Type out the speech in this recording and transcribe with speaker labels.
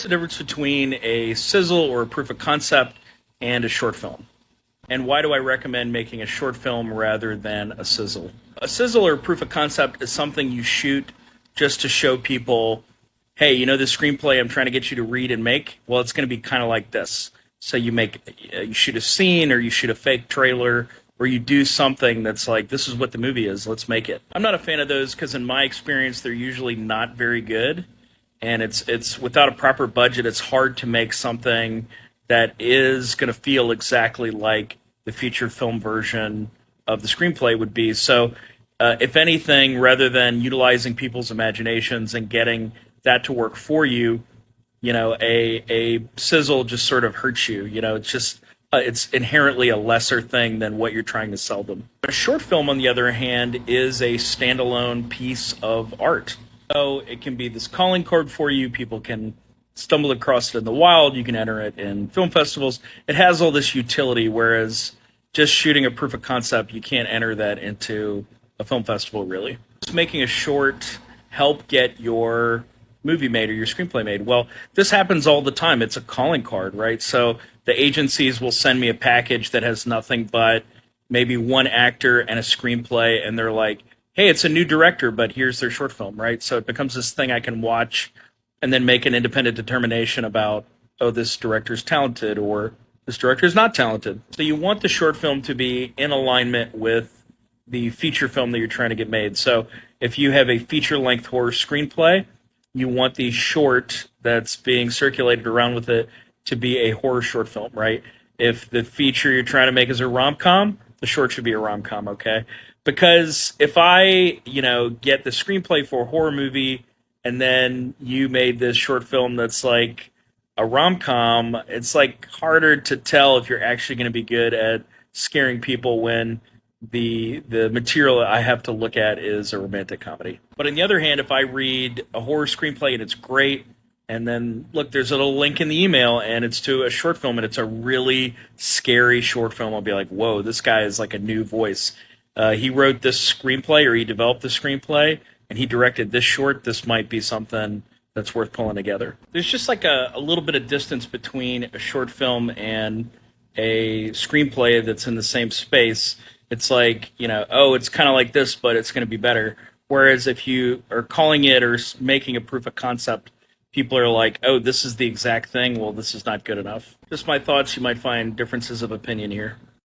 Speaker 1: the difference between a sizzle or a proof of concept and a short film? And why do I recommend making a short film rather than a sizzle? A sizzle or proof of concept is something you shoot just to show people, hey, you know this screenplay I'm trying to get you to read and make? Well, it's going to be kind of like this. So you shoot a scene or you shoot a fake trailer or you do something that's like, this is what the movie is, let's make it. I'm not a fan of those because in my experience, they're usually not very good. And it's without a proper budget, it's hard to make something that is going to feel exactly like the feature film version of the screenplay would be. So, if anything, rather than utilizing people's imaginations and getting that to work for you, a sizzle just sort of hurts you. It's just it's inherently a lesser thing than what you're trying to sell them. A short film, on the other hand, is a standalone piece of art. So it can be this calling card for you. People can stumble across it in the wild. You can enter it in film festivals. It has all this utility, whereas just shooting a proof of concept, you can't enter that into a film festival, really. Just making a short help get your movie made or your screenplay made. Well, this happens all the time. It's a calling card, right? So the agencies will send me a package that has nothing but maybe one actor and a screenplay, and they're like, hey, it's a new director, but here's their short film, right? So it becomes this thing I can watch and then make an independent determination about, oh, this director's talented or this director's not talented. So you want the short film to be in alignment with the feature film that you're trying to get made. So if you have a feature-length horror screenplay, you want the short that's being circulated around with it to be a horror short film, right? If the feature you're trying to make is a rom-com, the short should be a rom-com, okay? Because if I, get the screenplay for a horror movie and then you made this short film that's like a rom-com, it's like harder to tell if you're actually going to be good at scaring people when the material I have to look at is a romantic comedy. But on the other hand, if I read a horror screenplay and it's great, and then look, there's a little link in the email and it's to a short film and it's a really scary short film, I'll be like, whoa, this guy is like a new voice. He wrote this screenplay or he developed the screenplay and he directed this short. This might be something that's worth pulling together. There's just like a little bit of distance between a short film and a screenplay that's in the same space. It's like, it's kind of like this, but it's going to be better. Whereas if you are calling it or making a proof of concept, people are like, oh, this is the exact thing. Well, this is not good enough. Just my thoughts. You might find differences of opinion here.